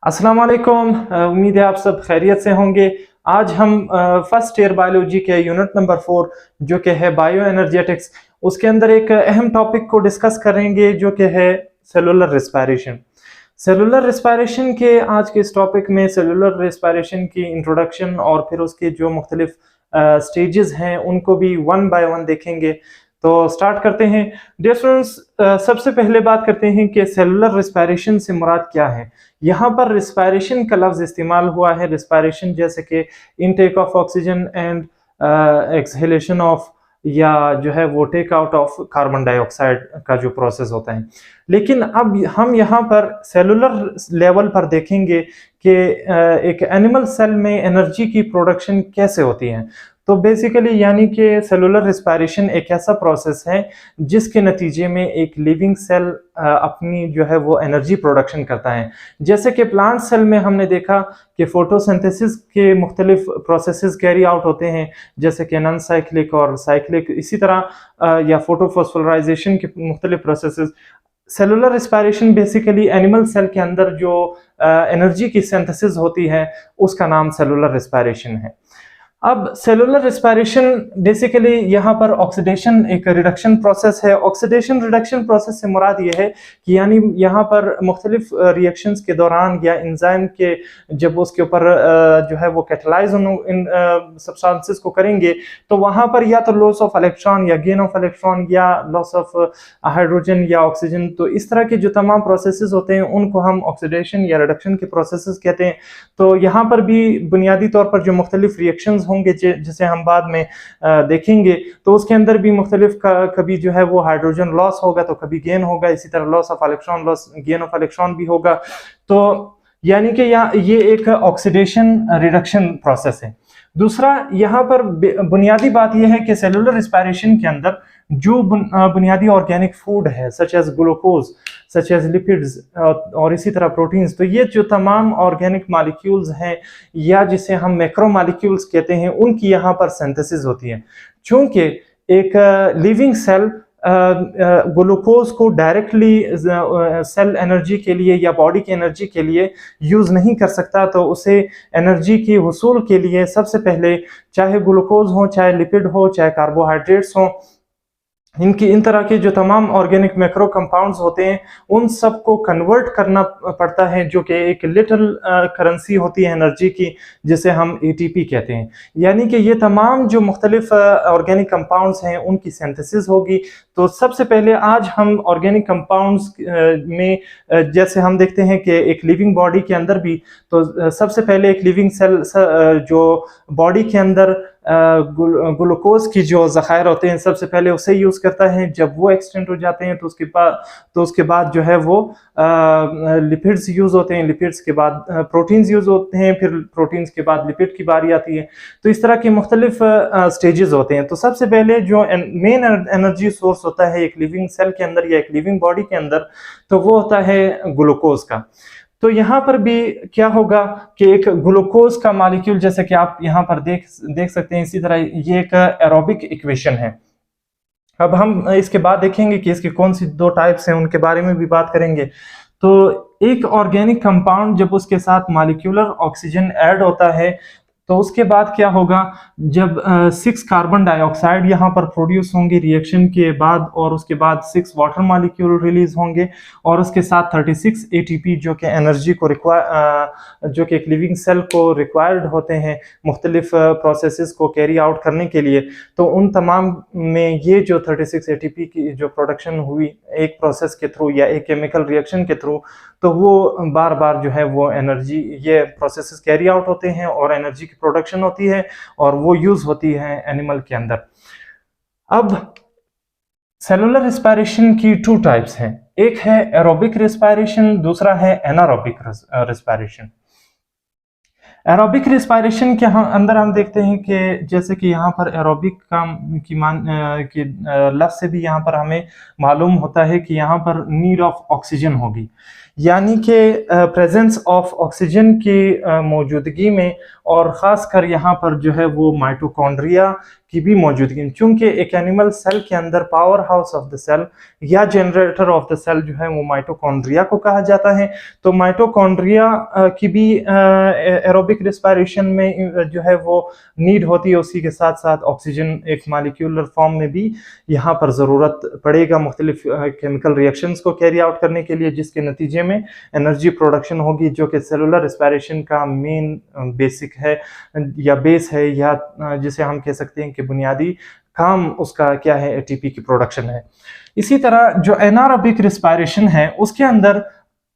अस्सलाम वालेकुम। उम्मीद है आप सब खैरियत से होंगे। आज हम फर्स्ट ईयर बायोलॉजी के यूनिट नंबर 4 जो कि है बायो एनर्जेटिक्स, उसके अंदर एक अहम टॉपिक को डिस्कस करेंगे जो कि है सेलुलर रिस्पायरेशन। सेलुलर रिस्पायरेशन के आज के इस टॉपिक में सेलुलर रिस्पायरेशन की इंट्रोडक्शन और फिर उसके जो मुख्तलिफ स्टेजेस हैं उनको भी वन बाय वन देखेंगे। तो स्टार्ट करते हैं। डियर स्टूडेंट्स, सबसे पहले बात करते हैं कि सेलुलर रिस्पायरेशन से मुराद क्या है। यहाँ पर रिस्पायरेशन का लफ्ज इस्तेमाल हुआ है। रिस्पायरेशन जैसे कि intake of oxygen and exhalation of, या जो है वो take out of carbon dioxide का जो प्रोसेस होता है। लेकिन अब हम यहाँ पर सेलुलर लेवल पर देखेंगे कि एक एनिमल सेल में एनर्जी की प्रोडक्शन कैसे होती है। तो बेसिकली यानी कि सेलुलर रिस्पायरेशन एक ऐसा प्रोसेस है जिसके नतीजे में एक लिविंग सेल अपनी जो है वो एनर्जी प्रोडक्शन करता है। जैसे कि प्लांट सेल में हमने देखा कि फोटोसिंथेसिस के मुख्तलिफ प्रोसेसेस कैरी आउट होते हैं, जैसे कि नॉन साइक्लिक और साइक्लिक, इसी तरह या फोटोफॉस्फोराइजेशन के मुख्तलिफ processes. Cellular respiration basically animal cell के अंदर जो एनर्जी की सिंथेसिस होती है उसका नाम सेलुलर रिस्पायरेशन है। अब सेलुलर रिस्पायरेशन बेसिकली यहाँ पर ऑक्सीडेशन एक रिडक्शन प्रोसेस है। ऑक्सीडेशन रिडक्शन प्रोसेस से मुराद ये है कि यानी यहाँ पर मुख्तलिफ रिएक्शंस के दौरान या एंजाइम के जब उसके ऊपर जो है वो कैटलाइज इन सब्सटेंसेस को करेंगे तो वहाँ पर या तो लॉस ऑफ इलेक्ट्रॉन या गेन ऑफ इलेक्ट्रॉन या लॉस ऑफ हाइड्रोजन या ऑक्सीजन, तो इस तरह के जो तमाम प्रोसेसेस होते हैं उनको हम ऑक्सीडेशन या रिडक्शन के प्रोसेसेस कहते हैं। तो यहाँ पर भी बुनियादी तौर पर जो मुख्तलिफ रिएक्शंस होंगे जिसे हम बाद में देखेंगे, तो उसके अंदर भी मुख्तलिफ कभी जो है वो हाइड्रोजन लॉस होगा तो कभी गेन होगा, इसी तरह loss of electron loss gain of electron भी होगा। तो यानी कि ये एक ऑक्सीडेशन रिडक्शन प्रोसेस है। दूसरा यहाँ पर बुनियादी बात यह है कि सेलुलर रिस्पायरेशन के अंदर जो बुनियादी ऑर्गेनिक फूड है such as glucose, such as lipids और इसी तरह प्रोटीन्स, तो ये जो तमाम ऑर्गेनिक मॉलिक्यूल्स हैं या जिसे हम मैक्रो मॉलिक्यूल्स कहते हैं उनकी यहाँ पर सिंथेसिस होती है। चूंकि एक लिविंग सेल ग्लूकोज को डायरेक्टली सेल एनर्जी के लिए या बॉडी की एनर्जी के लिए यूज़ नहीं कर सकता, तो उसे एनर्जी की हुसूल के लिए सबसे पहले चाहे ग्लूकोज हो, चाहे लिपिड हो, चाहे कार्बोहाइड्रेट्स हो, इन तरह के जो तमाम ऑर्गेनिक मैक्रो कंपाउंड्स होते हैं उन सब को कन्वर्ट करना पड़ता है, जो कि एक लिटिल करेंसी होती है एनर्जी की, जिसे हम एटीपी कहते हैं। यानी कि ये तमाम जो मुख्तलिफ ऑर्गेनिक कंपाउंड्स हैं उनकी सिंथेसिस होगी। तो सबसे पहले आज हम ऑर्गेनिक कंपाउंड्स में जैसे हम देखते हैं कि एक लिविंग बॉडी के अंदर भी, तो सबसे पहले एक लिविंग सेल जो बॉडी के अंदर ग्लूकोज की जो ज़खायर होते हैं सबसे पहले उसे यूज़ करता है। जब वो एक्सटेंड हो जाते हैं तो उसके बाद जो है वो लिपिड्स यूज़ होते हैं, लिपिड्स के बाद प्रोटीन्स यूज़ होते हैं, फिर प्रोटीन्स के बाद लिपिड की बारी आती है। तो इस तरह के मुख्तलिफ स्टेजेस होते हैं। तो सबसे पहले जो मेन एनर्जी सोर्स होता है एक लिविंग सेल के अंदर या एक लिविंग बॉडी के अंदर, तो वो होता है ग्लूकोज का। तो यहाँ पर भी क्या होगा कि एक ग्लूकोज का मॉलिक्यूल, जैसे कि आप यहाँ पर देख सकते हैं, इसी तरह ये एक एरोबिक इक्वेशन है। अब हम इसके बाद देखेंगे कि इसके कौन सी दो टाइप्स हैं, उनके बारे में भी बात करेंगे। तो एक ऑर्गेनिक कंपाउंड जब उसके साथ मॉलिक्यूलर ऑक्सीजन ऐड होता है तो उसके बाद क्या होगा, जब 6 कार्बन डाइऑक्साइड यहाँ पर प्रोड्यूस होंगे रिएक्शन के बाद, और उसके बाद 6 वाटर मॉलिक्यूल रिलीज होंगे, और उसके साथ 36 एटीपी जो कि एनर्जी को जो कि एक लिविंग सेल को रिक्वायर्ड होते हैं मुख्तलिफ प्रोसेसेस को कैरी आउट करने के लिए। तो उन तमाम में ये जो 36 एटीपी की जो प्रोडक्शन हुई एक प्रोसेस के थ्रू या एक केमिकल रिएक्शन के थ्रू, तो वो बार बार जो है वो एनर्जी, ये प्रोसेसेस कैरी आउट होते हैं और एनर्जी की प्रोडक्शन होती है और वो यूज होती है एनिमल के अंदर। अब सेलुलर रिस्पायरेशन की 2 टाइप्स हैं, एक है एरोबिक रिस्पायरेशन, दूसरा है एनारोबिक रिस्पायरेशन। एरोबिक रिस्पायरेशन के अंदर हम देखते हैं कि जैसे कि यहाँ पर एरोबिक की लफ्ज़ से भी यहाँ पर हमें मालूम होता है कि यहाँ पर नीड ऑफ ऑक्सीजन होगी, यानी कि प्रेजेंस ऑफ ऑक्सीजन की मौजूदगी में, और ख़ास कर यहाँ पर जो है वो माइटोकॉन्ड्रिया की भी मौजूदगी, क्योंकि एक एनिमल सेल के अंदर power house of the cell या जनरेटर ऑफ द सेल जो है वो माइटोकॉन्ड्रिया को कहा जाता है। तो माइटोकॉन्ड्रिया की भी एरोबिक रिस्पायरेशन में जो है वो नीड होती है, उसी के साथ साथ ऑक्सीजन एक मॉलिक्यूलर फॉर्म में भी यहाँ पर ज़रूरत पड़ेगा मुख्तलिफ केमिकल रिएक्शंस को कैरी आउट करने के लिए, जिसके नतीजे में एनर्जी प्रोडक्शन होगी, जो कि सेलुलर रिस्पायरेशन का मेन बेसिक है या बेस है, या जिसे हम कह सकते हैं कि बुनियादी काम उसका क्या है, एटीपी की प्रोडक्शन है। इसी तरह जो एनारोबिक रिस्पायरेशन है उसके अंदर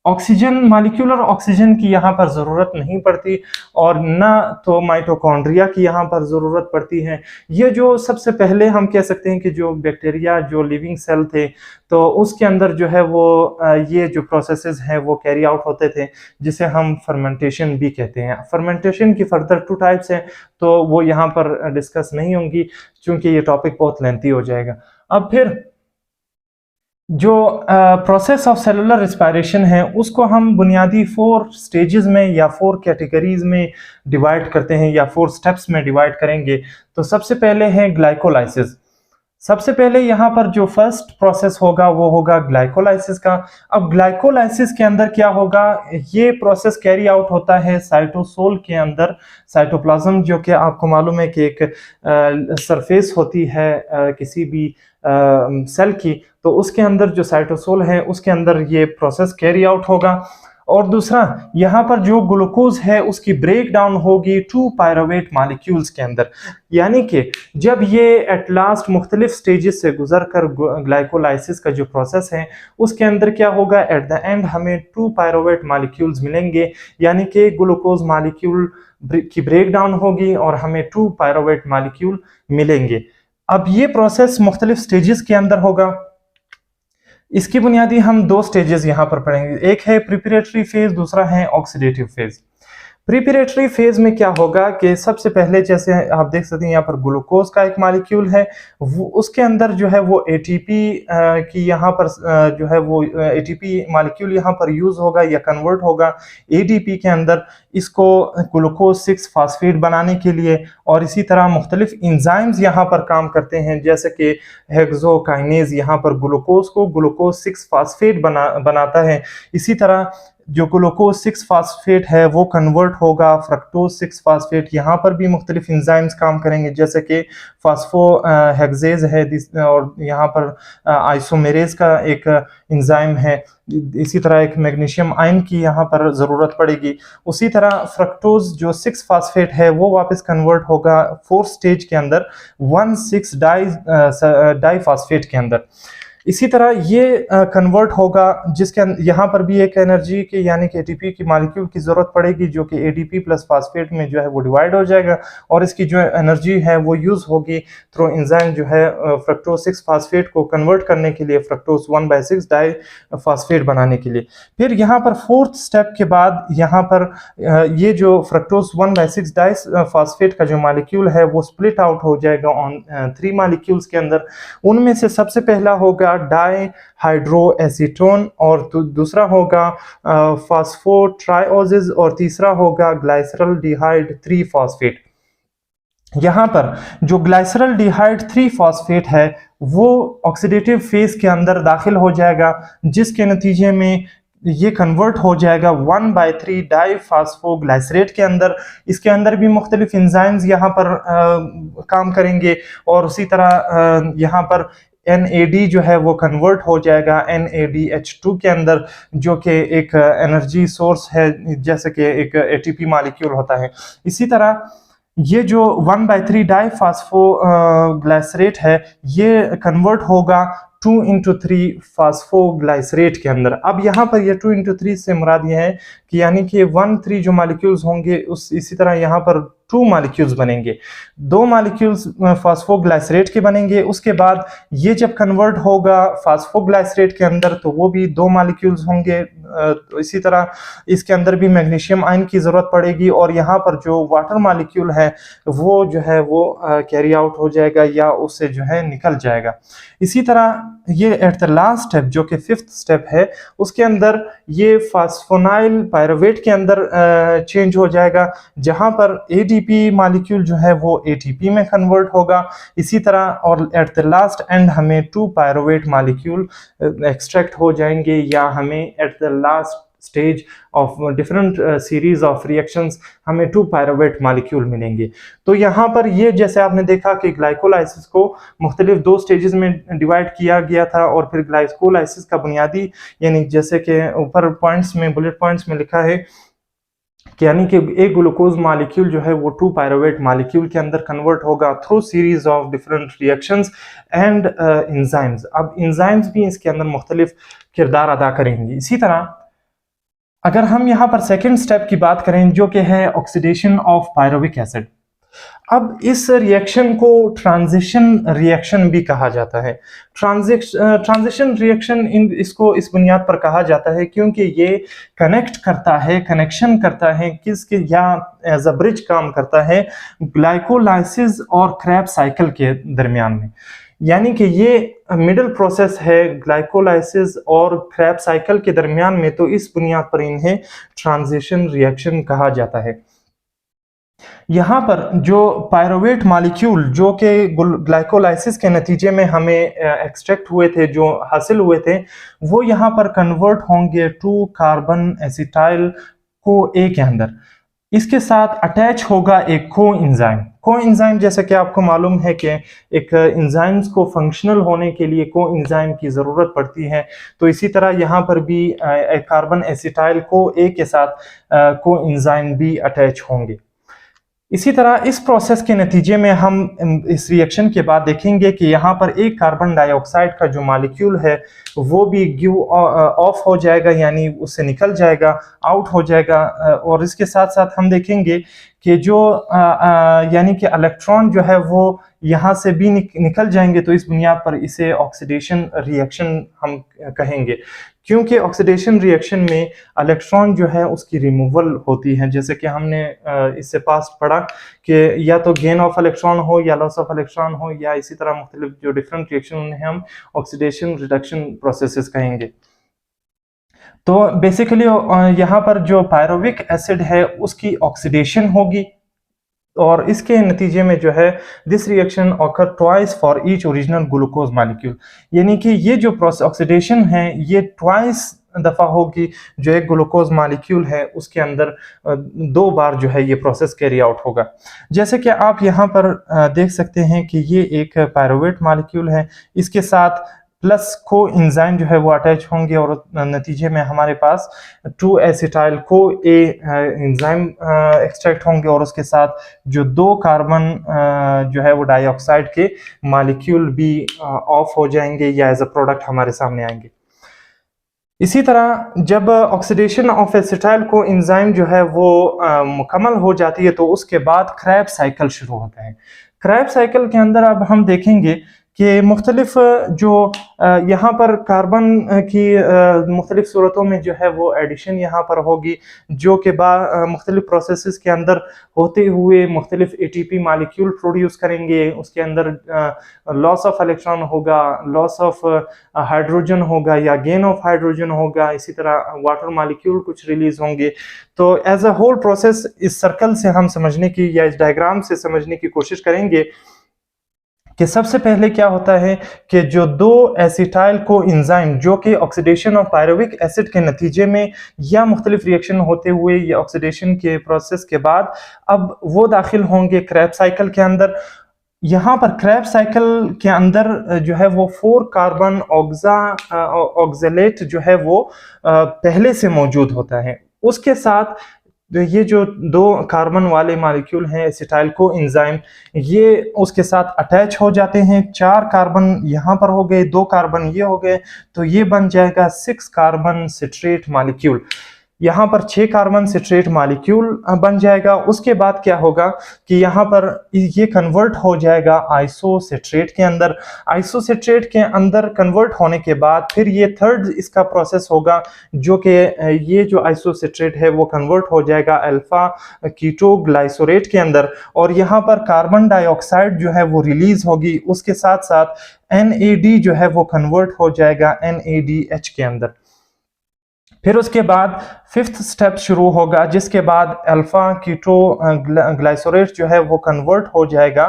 ऑक्सीजन, मॉलिक्यूलर ऑक्सीजन की यहाँ पर ज़रूरत नहीं पड़ती और ना तो माइटोकॉन्ड्रिया की यहाँ पर ज़रूरत पड़ती है। ये जो सबसे पहले हम कह सकते हैं कि जो बैक्टीरिया जो लिविंग सेल थे तो उसके अंदर जो है वो ये जो प्रोसेसेस हैं वो कैरी आउट होते थे, जिसे हम फर्मेंटेशन भी कहते हैं। फर्मेंटेशन की फर्दर 2 टाइप्स हैं, तो वो यहाँ पर डिस्कस नहीं होंगी क्योंकि ये टॉपिक बहुत लेंथी हो जाएगा। अब फिर जो प्रोसेस ऑफ सेलुलर रिस्पायरेशन है उसको हम बुनियादी 4 स्टेजेस में या 4 कैटेगरीज में डिवाइड करते हैं या 4 स्टेप्स में डिवाइड करेंगे। तो सबसे पहले है ग्लाइकोलाइसिस। सबसे पहले यहाँ पर जो फर्स्ट प्रोसेस होगा वो होगा ग्लाइकोलाइसिस का। अब ग्लाइकोलाइसिस के अंदर क्या होगा, ये प्रोसेस कैरी आउट होता है साइटोसोल के अंदर। साइटोप्लाज्म जो कि आपको मालूम है कि एक सरफेस होती है किसी भी सेल की, तो उसके अंदर जो साइटोसोल है उसके अंदर ये प्रोसेस कैरी आउट होगा। और दूसरा, यहाँ पर जो ग्लूकोज है उसकी ब्रेक डाउन होगी 2 पायरोवेट मॉलिक्यूल्स के अंदर, यानी कि जब ये एट लास्ट मुख्तलिफ स्टेजेस से गुजर कर ग्लाइकोलाइसिस का जो प्रोसेस है उसके अंदर क्या होगा, एट द एंड हमें 2 पायरोवेट मॉलिक्यूल्स मिलेंगे, यानी कि ग्लूकोज मॉलिक्यूल की ब्रेक डाउन होगी और हमें 2 पायरोवेट मॉलिक्यूल मिलेंगे। अब ये प्रोसेस मुख्तलिफ स्टेजेस के अंदर होगा। इसकी बुनियादी हम 2 स्टेजेस यहाँ पर पढ़ेंगे, एक है प्रिपरेटरी फेज, दूसरा है ऑक्सीडेटिव फेज। प्रिपरेटरी फेज में क्या होगा कि सबसे पहले जैसे आप देख सकते हैं यहाँ पर ग्लूकोज का एक मॉलिक्यूल है, वो उसके अंदर जो है वो एटीपी की यहाँ पर जो है वो एटीपी मॉलिक्यूल यहाँ पर यूज होगा या कन्वर्ट होगा एडीपी के अंदर, इसको ग्लूकोज 6 फास्फेट बनाने के लिए। और इसी तरह मुख्तलिफ इंजाइम्स यहाँ पर काम करते हैं, जैसे कि हेक्सोकाइनेज यहाँ पर ग्लूकोज को ग्लूकोज 6 फास्फेट बनाता है। इसी तरह जो ग्लूकोज 6 फास्फेट है वो कन्वर्ट होगा फ्रक्टोज 6 फास्फेट। यहाँ पर भी मुख्तलिफ इंजाइम्स काम करेंगे, जैसे कि फास्फो हेक्सेज है और यहाँ पर आइसोमेरेज का एक इंजाइम है। इसी तरह एक मैग्नीशियम आयन की यहाँ पर ज़रूरत पड़ेगी। उसी तरह फ्रक्टोज जो 6 फास्फेट है वो वापस कन्वर्ट होगा 4th स्टेज के अंदर 1,6 डाई फास्फेट के अंदर। इसी तरह ये कन्वर्ट होगा, जिसके यहाँ पर भी एक एनर्जी की यानी कि एटीपी की मॉलिक्यूल की ज़रूरत पड़ेगी, जो कि एडीपी प्लस फास्फेट में जो है वो डिवाइड हो जाएगा और इसकी जो एनर्जी है वो यूज़ होगी थ्रू एंजाइम जो है फ्रक्टोज 6 फास्फेट को कन्वर्ट करने के लिए, फ्रक्टोज 1/6 डाई फास्फेट बनाने के लिए। फिर यहाँ पर 4th स्टेप के बाद यहाँ पर ये जो फ्रक्टोज 1/6 डाई फास्फेट का जो मॉलिक्यूल है वो स्प्लिट आउट हो जाएगा ऑन 3 मॉलिक्यूल्स के अंदर। उनमें से सबसे पहला होगा डाई हाइड्रो एसीटोन और दूसरा होगा फास्फोट्राइओसिस और तीसरा होगा ग्लाइसरल डिहाइड 3 फॉस्फेट। यहाँ पर जो ग्लाइसरल डिहाइड 3 फॉस्फेट है वो ऑक्सीडेटिव फेज के अंदर दाखिल हो जाएगा, जिसके नतीजे में ये कन्वर्ट हो जाएगा 1/3 डाई फास्फोग्लाइसरेट के अंदर। इसके अंदर भी मुख्तलिफ इंजाइम्स यहाँ पर काम करेंगे और उसी तरह यहाँ पर NAD जो है वो कन्वर्ट हो जाएगा NADH2 के अंदर, जो कि एक एनर्जी सोर्स है, जैसे कि एक ATP मॉलिक्यूल होता है। इसी तरह ये जो 1/3 डाई फास्फोग्लाइसरेट है ये कन्वर्ट होगा 2/3 फास्फोग्लाइसरेट के अंदर। अब यहाँ पर ये 2/3 से मुराद ये है कि यानी कि 1/3 जो मॉलिक्यूल्स होंगे उस इसी तरह यहाँ पर 2 मॉलिक्यूल्स बनेंगे, 2 मॉलिक्यूल्स फास्फोग्लाइसरेट के बनेंगे। उसके बाद ये जब कन्वर्ट होगा फास्फोग्लाइसरेट के अंदर तो वो भी 2 मॉलिक्यूल्स होंगे तो इसी तरह इसके अंदर भी मैग्नीशियम आयन की ज़रूरत पड़ेगी, और यहाँ पर जो वाटर मॉलिक्यूल है वो जो है वो कैरी आउट हो जाएगा या उससे जो है निकल जाएगा। इसी तरह ये एट द लास्ट स्टेप जो कि 5th स्टेप है, उसके अंदर ये फास्फोनाइल पायरुवेट के अंदर चेंज हो जाएगा, जहां पर ADP मॉलिक्यूल जो है वो ATP में कन्वर्ट होगा। इसी तरह और एट द लास्ट एंड हमें 2 पायरुवेट मॉलिक्यूल एक्सट्रैक्ट हो जाएंगे, या हमें at the last stage of different series of reactions हमें 2 पायरुवेट मॉलिक्यूल मिलेंगे। तो यहाँ पर ये जैसे आपने देखा कि ग्लाइकोलाइसिस को मुख्तलिफ 2 स्टेजेस में डिवाइड किया गया था, और फिर ग्लाइकोलाइसिस का बुनियादी यानी जैसे कि ऊपर पॉइंट्स में बुलेट पॉइंट्स में लिखा है कि यानी कि एक ग्लूकोज मॉलिक्यूल जो है वो 2 पायरुवेट मॉलिक्यूल के अंदर कन्वर्ट होगा through series of different reactions and enzymes. अब एंजाइम्स भी इसके अंदर मुख्तलिफ किरदार अदा करेंगे। इसी तरह अगर हम यहाँ पर सेकेंड स्टेप की बात करें जो कि है ऑक्सीडेशन ऑफ पायरुविक एसिड, अब इस रिएक्शन को ट्रांजिशन रिएक्शन भी कहा जाता है। ट्रांजिशन रिएक्शन इसको इस बुनियाद पर कहा जाता है क्योंकि ये कनेक्शन करता है किसके या एज अ ब्रिज काम करता है ग्लाइकोलाइसिस और क्रेब्स साइकिल के दरमियान में। यानी कि ये मिडिल प्रोसेस है ग्लाइकोलाइसिस और क्रेब्स साइकिल के दरमियान में, तो इस बुनियाद पर इन्हें ट्रांजिशन रिएक्शन कहा जाता है। यहाँ पर जो पायरुवेट मॉलिक्यूल जो कि ग्लाइकोलाइसिस के नतीजे में हमें एक्सट्रैक्ट हुए थे, जो हासिल हुए थे, वो यहाँ पर कन्वर्ट होंगे 2 कार्बन एसिटाइल को ए के अंदर। इसके साथ अटैच होगा एक कोएंजाइम जैसे कि आपको मालूम है कि एक एंजाइम्स को फंक्शनल होने के लिए कोएंजाइम की ज़रूरत पड़ती है। तो इसी तरह यहाँ पर भी कार्बन एसिटाइल को ए के साथ कोएंजाइम भी अटैच होंगे। इसी तरह इस प्रोसेस के नतीजे में हम इस रिएक्शन के बाद देखेंगे कि यहाँ पर एक कार्बन डाइऑक्साइड का जो मॉलिक्यूल है वो भी गिव ऑफ हो जाएगा, यानी उससे निकल जाएगा, आउट हो जाएगा। और इसके साथ साथ हम देखेंगे कि जो यानी कि इलेक्ट्रॉन जो है वो यहाँ से भी निकल जाएंगे। तो इस बुनियाद पर इसे ऑक्सीडेशन रिएक्शन हम कहेंगे, क्योंकि ऑक्सीडेशन रिएक्शन में इलेक्ट्रॉन जो है उसकी रिमूवल होती है। जैसे कि हमने इससे पास पढ़ा कि या तो गेन ऑफ इलेक्ट्रॉन हो या लॉस ऑफ इलेक्ट्रॉन हो, या इसी तरह मुख्तलिफ जो डिफरेंट रिएक्शन उन्हें हम ऑक्सीडेशन रिडक्शन प्रोसेसेस कहेंगे। तो बेसिकली यहाँ पर जो पायरुविक एसिड है उसकी ऑक्सीडेशन होगी, और इसके नतीजे में जो है this reaction occur twice for each original glucose molecule, यानी कि ये जो प्रोसेस ऑक्सीडेशन है ये ट्वाइस दफ़ा होगी। जो एक ग्लूकोज मॉलिक्यूल है उसके अंदर 2 बार जो है ये प्रोसेस कैरी आउट होगा। जैसे कि आप यहाँ पर देख सकते हैं कि ये एक पायरुवेट मॉलिक्यूल है, इसके साथ प्लस कोएंजाइम जो है वो अटैच होंगे, और नतीजे में हमारे पास 2 एसिटाइल को ए एंजाइम एक्सट्रैक्ट होंगे, और उसके साथ जो 2 कार्बन जो है वो डाइऑक्साइड के मॉलिक्यूल भी ऑफ हो जाएंगे या एज अ प्रोडक्ट हमारे सामने आएंगे। इसी तरह जब oxidation of acetyl co enzyme जो है वो मुकम्मल हो जाती है तो उसके बाद क्रेब्स साइकिल शुरू होता है। क्रेब्स साइकिल के अंदर अब हम देखेंगे कि मुख्तलिफ जो यहाँ पर कार्बन की मुख्तलिफ सूरतों में जो है वो एडिशन यहाँ पर होगी, जो कि मुख्तलिफ प्रोसेसेस के अंदर होते हुए मुख्तलिफ ATP मॉलिक्यूल प्रोड्यूस करेंगे। उसके अंदर लॉस ऑफ इलेक्ट्रॉन होगा, लॉस ऑफ हाइड्रोजन होगा या गेन ऑफ हाइड्रोजन होगा, इसी तरह वाटर मॉलिक्यूल कुछ रिलीज होंगे। तो एज अ होल प्रोसेस इस सर्कल से हम समझने की या इस डायग्राम से समझने की कोशिश करेंगे कि सबसे पहले क्या होता है कि जो 2 एसिटाइल को एंजाइम जो कि ऑक्सीडेशन ऑफ पायरुविक एसिड के नतीजे में या मुख्तलिफ रिएक्शन होते हुए या ऑक्सीडेशन के प्रोसेस के बाद अब वो दाखिल होंगे क्रेब्स साइकिल के अंदर। यहाँ पर क्रेब्स साइकिल के अंदर जो है वो 4 कार्बन ऑक्जेलेट जो है वो पहले से मौजूद होता है। उसके साथ ये जो 2 कार्बन वाले मॉलिक्यूल हैं एसिटाइल को एंजाइम, ये उसके साथ अटैच हो जाते हैं। 4 कार्बन यहाँ पर हो गए, 2 कार्बन ये हो गए, तो ये बन जाएगा 6 कार्बन सिट्रेट मॉलिक्यूल। यहाँ पर 6 कार्बन सिट्रेट मॉलिक्यूल बन जाएगा। उसके बाद क्या होगा कि यहाँ पर ये कन्वर्ट हो जाएगा आइसोसिट्रेट के अंदर। आइसोसिट्रेट के अंदर कन्वर्ट होने के बाद फिर ये थर्ड इसका प्रोसेस होगा, जो कि ये जो आइसोसिट्रेट है वो कन्वर्ट हो जाएगा अल्फा कीटो ग्लाइसोरेट के अंदर, और यहाँ पर कार्बन डाइऑक्साइड जो है वो रिलीज होगी। उसके साथ साथ NAD जो है वो कन्वर्ट हो जाएगा NADH के अंदर। फिर उसके बाद फिफ्थ स्टेप शुरू होगा, जिसके बाद अल्फा कीटो ग्लाइसोरेट जो है वो कन्वर्ट हो जाएगा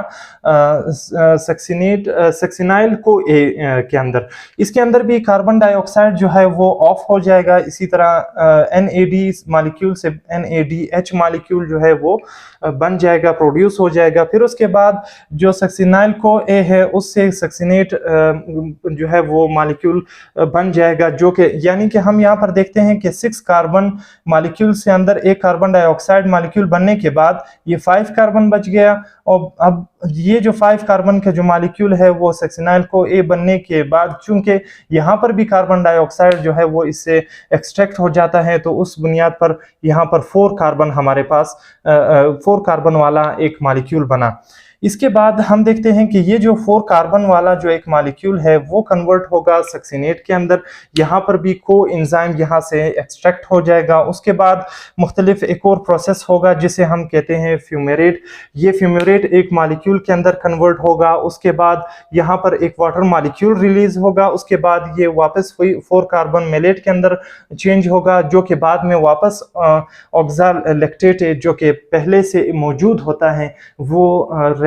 सक्सिनाइल को ए के अंदर। इसके अंदर भी कार्बन डाइऑक्साइड जो है वो ऑफ हो जाएगा। इसी तरह NAD मॉलिक्यूल से NADH मॉलिक्यूल जो है वो बन जाएगा, प्रोड्यूस हो जाएगा। फिर उसके बाद जो सक्सिनाइल को ए है उससे सक्सिनेट जो है वो मॉलिक्यूल बन जाएगा, जो कि यानी कि हम यहाँ पर देखते हैं कि 6 कार्बन मॉलिक्यूल से अंदर एक कार्बन डाइऑक्साइड मॉलिक्यूल बनने के बाद ये 5 कार्बन बच गया। और अब ये जो 5 कार्बन का जो मॉलिक्यूल है वो सक्सिनाइल को ए बनने के बाद चूंकि यहाँ पर भी कार्बन डाइऑक्साइड जो है वो इससे एक्सट्रैक्ट हो जाता है, तो उस बुनियाद पर यहाँ पर 4 कार्बन हमारे पास 4 कार्बन वाला एक मॉलिक्यूल बना। इसके बाद हम देखते हैं कि ये जो 4 कार्बन वाला जो एक मॉलिक्यूल है वो कन्वर्ट होगा सक्सिनेट के अंदर। यहाँ पर भी को एंजाइम यहाँ से एक्सट्रैक्ट हो जाएगा। उसके बाद मुख्तलिफ एक और प्रोसेस होगा जिसे हम कहते हैं फ्यूमेरेट। ये फ्यूमेरेट एक मॉलिक्यूल के अंदर कन्वर्ट होगा। उसके बाद यहाँ पर एक वाटर मॉलिक्यूल रिलीज होगा। उसके बाद ये वापस 4 कार्बन मेलेट के अंदर चेंज होगा, जो कि बाद में वापस ऑक्सालैक्टेट जो कि पहले से मौजूद होता है वो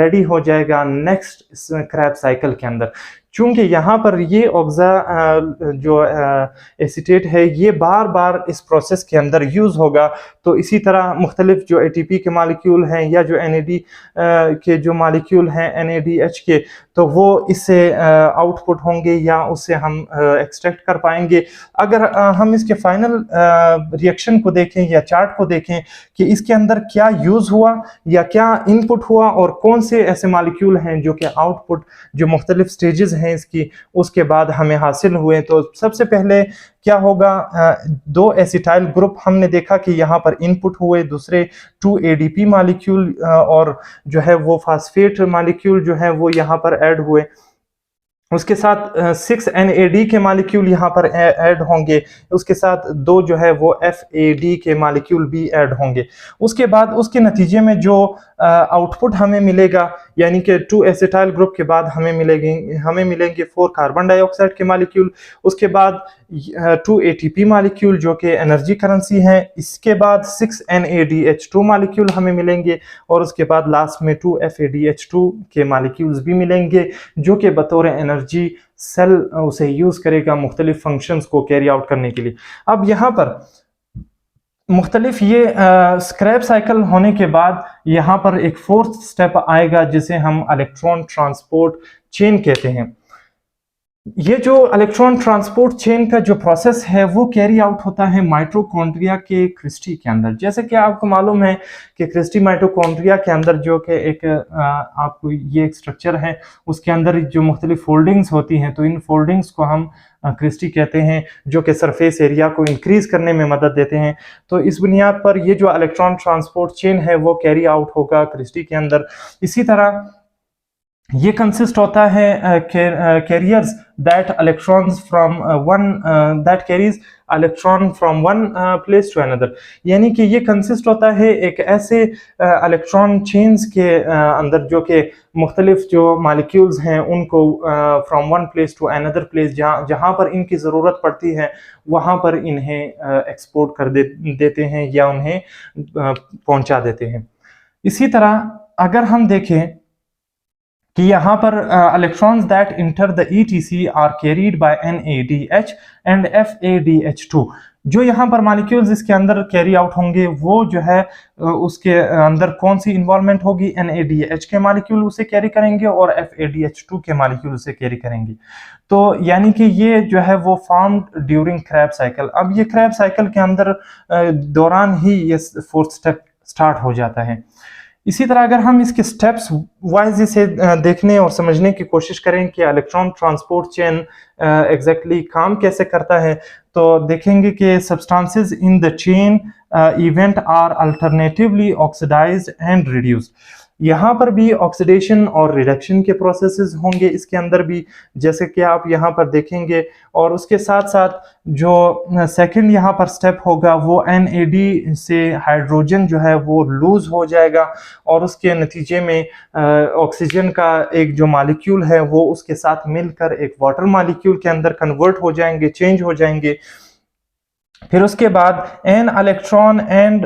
रेडी हो जाएगा नेक्स्ट क्रैब साइकिल के अंदर। चूंकि यहाँ पर ये ऑक्सा जो एसीटेट है ये बार बार इस प्रोसेस के अंदर यूज होगा, तो इसी तरह मुख्तलिफ जो ATP के मॉलिक्यूल हैं या जो NAD के जो मॉलिक्यूल हैं NADH के, तो वो इससे आउटपुट होंगे या उससे हम एक्सट्रैक्ट कर पाएंगे। अगर हम इसके फाइनल रिएक्शन को देखें या चार्ट को देखें कि इसके अंदर क्या यूज हुआ या क्या इनपुट हुआ और कौन से ऐसे मॉलिक्यूल हैं जो कि आउटपुट जो मुख्तलिफ स्टेजेस हैं इसकी उसके बाद हमें हासिल हुए, तो सबसे पहले क्या होगा, 2 एसिटाइल ग्रुप हमने देखा कि यहाँ पर इनपुट हुए। दूसरे 2 ADP मॉलिक्यूल और जो है वो फास्फेट मॉलिक्यूल जो है वो यहाँ पर ऐड हुए। उसके साथ 6 NAD के मॉलिक्यूल यहाँ पर ऐड होंगे। उसके साथ 2 जो है वो FAD के मॉलिक्यूल भी ऐड होंगे। उसके बाद उसके नतीजे में जो आउटपुट हमें मिलेगा, यानी कि 2 एसिटाइल ग्रुप के बाद हमें मिलेंगे 4 कार्बन डाइऑक्साइड के मॉलिक्यूल। उसके बाद 2 ATP मॉलिक्यूल जो कि एनर्जी करेंसी है। इसके बाद 6 NADH2 मॉलिक्यूल हमें मिलेंगे और उसके बाद लास्ट में 2 FADH2 के मॉलिक्यूल्स भी मिलेंगे, जो कि बतौर एनर्जी सेल उसे यूज करेगा मुख्तलिफ फंक्शंस को कैरी आउट करने के लिए। अब यहाँ पर मुख्तलिफ ये स्क्रैप साइकिल होने के बाद यहाँ पर एक 4th स्टेप आएगा जिसे हम इलेक्ट्रॉन ट्रांसपोर्ट चेन कहते हैं। ये जो इलेक्ट्रॉन ट्रांसपोर्ट चेन का जो प्रोसेस है वो कैरी आउट होता है माइटोकॉन्ड्रिया के क्रिस्टी के अंदर। जैसे कि आपको मालूम है कि क्रिस्टी माइटोकॉन्ड्रिया के अंदर जो कि एक आपको ये एक स्ट्रक्चर है, उसके अंदर जो मुख्तलिफ फोल्डिंग्स होती हैं, तो इन फोल्डिंग्स को हम क्रिस्टी कहते हैं, जो कि सरफेस एरिया को इंक्रीज करने में मदद देते हैं। तो इस बुनियाद पर ये जो इलेक्ट्रॉन ट्रांसपोर्ट चेन है वो कैरी आउट होगा क्रिस्टी के अंदर। इसी तरह ये कंसिस्ट होता है carriers that electrons from that carries electron from one place to another, यानी कि ये कंसिस्ट होता है एक ऐसे इलेक्ट्रॉन चेन्स के अंदर जो कि मुख्तलिफ जो मॉलिक्यूल्स हैं उनको from one place to another place जहाँ पर इनकी ज़रूरत पड़ती है वहाँ पर इन्हें एक्सपोर्ट कर देते हैं या उन्हें पहुँचा देते हैं। इसी तरह अगर हम देखें कि यहाँ पर electrons that enter the ETC are carried by NADH and FADH2, जो यहाँ पर मॉलिक्यूल्स इसके अंदर कैरी आउट होंगे वो जो है उसके अंदर कौन सी इन्वॉल्वमेंट होगी, NADH के मॉलिक्यूल उसे कैरी करेंगे और FADH2 के मॉलिक्यूल उसे कैरी करेंगे। तो यानी कि ये जो है वो फॉर्म्ड ड्यूरिंग क्रैब साइकिल। अब ये क्रैब साइकिल के अंदर दौरान ही ये 4th स्टेप स्टार्ट हो जाता है। इसी तरह अगर हम इसके स्टेप्स वाइज इसे देखने और समझने की कोशिश करें कि इलेक्ट्रॉन ट्रांसपोर्ट चेन एग्जैक्टली काम कैसे करता है, तो देखेंगे कि substances in the chain event are alternatively oxidized and reduced. यहाँ पर भी ऑक्सीडेशन और रिडक्शन के प्रोसेसेस होंगे इसके अंदर भी, जैसे कि आप यहाँ पर देखेंगे। और उसके साथ साथ जो सेकंड यहाँ पर स्टेप होगा वो NAD से हाइड्रोजन जो है वो लूज हो जाएगा और उसके नतीजे में ऑक्सीजन का एक जो मॉलिक्यूल है वो उसके साथ मिलकर एक वाटर मॉलिक्यूल के अंदर कन्वर्ट हो जाएंगे, चेंज हो जाएंगे। फिर उसके बाद an electron and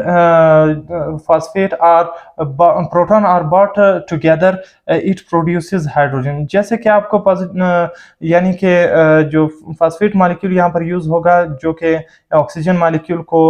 phosphate are proton are bought together, it produces hydrogen. जैसे कि आपको यानी कि जो फॉस्फेट मॉलिक्यूल यहाँ पर यूज होगा जो कि ऑक्सीजन मॉलिक्यूल को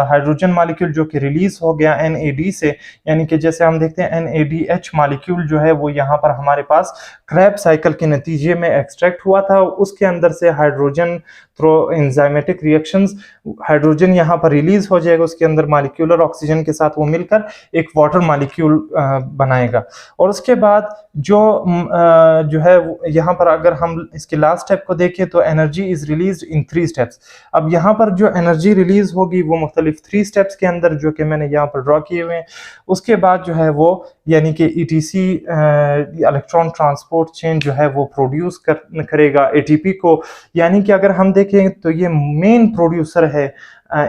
हाइड्रोजन मॉलिक्यूल जो कि रिलीज हो गया NAD से, यानी कि जैसे हम देखते हैं NADH मॉलिक्यूल जो है वो यहाँ पर हमारे पास क्रैब साइकिल के नतीजे में एक्सट्रैक्ट हुआ था, उसके अंदर से hydrogen through enzymatic reactions hydrogen यहाँ पर रिलीज हो जाएगा, उसके अंदर मॉलिक्यूलर ऑक्सीजन के साथ वो मिलकर एक वाटर मॉलिक्यूल बनाएगा। और उसके बाद जो है यहाँ पर अगर हम इसके लास्ट स्टेप को देखें तो energy is released in 3 steps. अब यहाँ पर जो एनर्जी रिलीज होगी वो मुख्तलिफ 3 स्टेप्स के अंदर जो कि मैंने यहाँ पर ड्रॉ किए हुए हैं। उसके बाद जो है वो यानी कि ETC इलेक्ट्रॉन ट्रांसपोर्ट चेन जो है वो प्रोड्यूस करेगा ATP को, यानी कि अगर हम देखें तो ये मेन प्रोड्यूसर है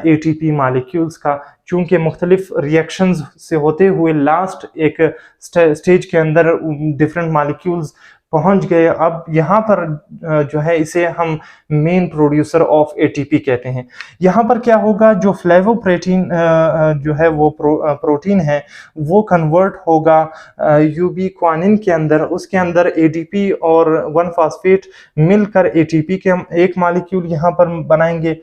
ATP मॉलिक्यूल्स का, चूंकि मुख्तलिफ रिएक्शंस से होते हुए लास्ट एक स्टेज के अंदर डिफरेंट मॉलिक्यूल्स पहुंच गए। अब यहाँ पर जो है इसे हम मेन प्रोड्यूसर ऑफ ATP कहते हैं। यहाँ पर क्या होगा, जो फ्लेवोप्रोटीन जो है वो प्रोटीन है वो कन्वर्ट होगा यूबीक्वानिन के अंदर, उसके अंदर ADP और 1-फॉस्फेट मिलकर ATP के हम एक मॉलिक्यूल यहाँ पर बनाएंगे।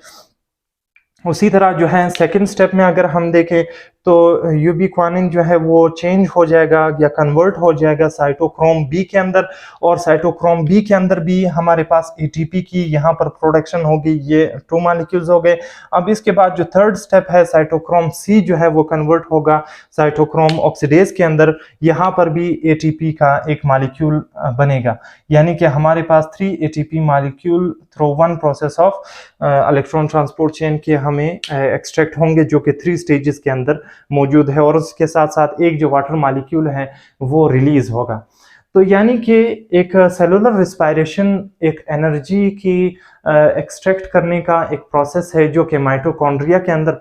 उसी तरह जो है सेकंड स्टेप में अगर हम देखें तो यूबीक्वानिन जो है वो चेंज हो जाएगा या कन्वर्ट हो जाएगा साइटोक्रोम बी के अंदर, और साइटोक्रोम बी के अंदर भी हमारे पास ATP की यहाँ पर प्रोडक्शन होगी। ये 2 मॉलिक्यूल्स हो गए। अब इसके बाद जो थर्ड स्टेप है साइटोक्रोम सी जो है वो कन्वर्ट होगा साइटोक्रोम ऑक्सीडेज के अंदर, यहाँ पर भी ATP का एक मॉलिक्यूल बनेगा, यानी कि हमारे पास 3 ATP molecule through 1 process of electron transport chain के हमें एक्सट्रैक्ट होंगे जो कि 3 स्टेजेस के अंदर मौजूद है, और उसके साथ साथ एक जो वाटर मॉलिक्यूल है वो रिलीज होगा। तो यानी कि एक सेलुलर रिस्पायरेशन एक एनर्जी की एक्सट्रैक्ट करने का एक प्रोसेस है जो कि माइटोकॉन्ड्रिया के अंदर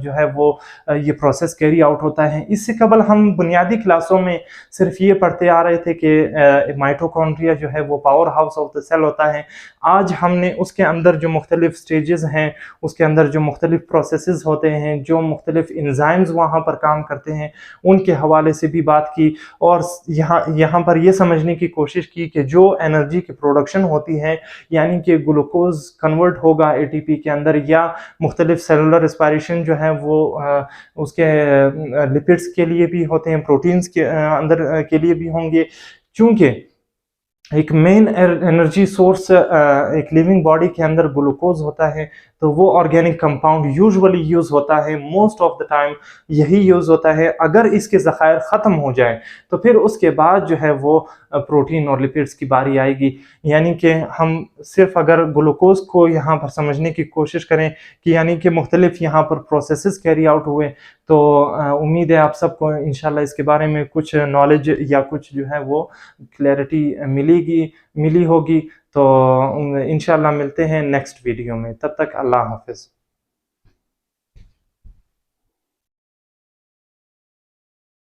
जो है वो ये प्रोसेस कैरी आउट होता है। इससे कबल हम बुनियादी क्लासों में सिर्फ ये पढ़ते आ रहे थे कि माइटोकॉन्ड्रिया जो है वो power house of the cell होता है। आज हमने उसके अंदर जो मुख्तलिफ स्टेजेस हैं, उसके अंदर जो मुख्तलिफ प्रोसेसेस होते हैं, जो मुख्तलिफ इंजाइम्स वहाँ पर काम करते हैं, उनके हवाले से भी बात की, और यहाँ पर ये समझने की कोशिश की कि जो एनर्जी की प्रोडक्शन होती है, यानी कि ग्लूकोज कन्वर्ट होगा ATP के अंदर, या मुख्तलिफ सेलुलर रिस्पायरेशन जो है वो उसके लिपिड्स के लिए भी होते हैं, प्रोटीन्स के अंदर के लिए भी होंगे। चूंकि एक मेन एनर्जी सोर्स एक लिविंग बॉडी के अंदर ग्लूकोज होता है, तो वो ऑर्गेनिक कंपाउंड यूजुअली यूज होता है, मोस्ट ऑफ द टाइम यही यूज होता है। अगर इसके ज़खायर ख़त्म हो जाए तो फिर उसके बाद जो है वो प्रोटीन और लिपिड्स की बारी आएगी। यानी कि हम सिर्फ अगर ग्लूकोज को यहाँ पर समझने की कोशिश करें कि यानी कि मुख्तलिफ यहाँ पर प्रोसेसेस कैरी आउट हुए, तो उम्मीद है आप सबको इंशाल्लाह इसके बारे में कुछ नॉलेज या कुछ जो है वो क्लैरिटी मिली होगी। तो इंशाल्लाह मिलते हैं नेक्स्ट वीडियो में, तब तक अल्लाह हाफिज़।